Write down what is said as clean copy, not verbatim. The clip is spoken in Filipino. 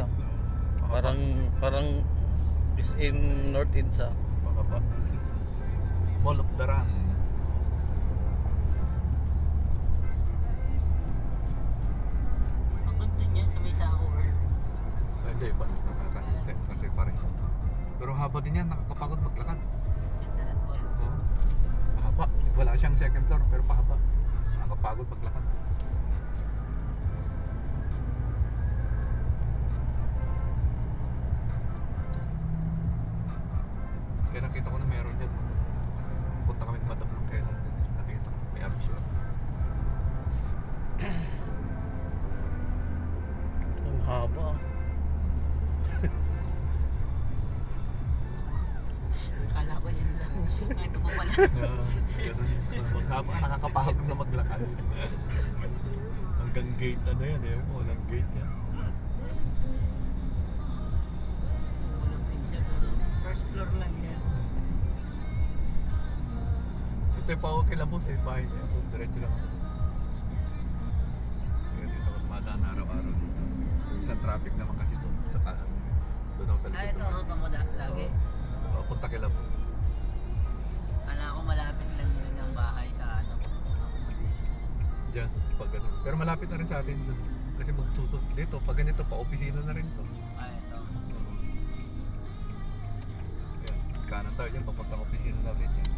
malaki ah. Parang is in North Insa. Baka pa. Mall of Daran. Ang ganda niyan sa may Sako Earth. Hindi, iba nakaka-set kasi pareho. Pero haba din yan, nakakapagod maglakad. Ganda ng mall. Oo. Pahaba. Wala siyang second floor pero pahaba. Nakakapagod maglakad. Kaya nakita ko na meron dyan. Kasi punta kami ng Madam nung kailan din. Nakita ko, may app siya. Ang haba ah. Akala ko yun lang. Ito pa pala. Maghaba, nakakapagod na maglakad. Hanggang gate ano yan eh. Walang gate yan. Walang picture pero first floor lang yan. Ito yung pa-okay lang po sa bahay niya. Diretso lang ako. Kaya dito ako tumadaan araw-araw dito. Isang traffic naman kasi doon. Sa kanan. Doon ako sa likod. Ito ruta mo lagi. Oo, punta kay Labos. Akala ko malapit lang din ang bahay sa Diyan, pag ganun. Pero malapit na rin sa atin doon. Kasi magsusot dito. Pag ganito pa, opisina na rin to. ito. Kaya, kanan tayo dyan, papuntang opisina namin yan.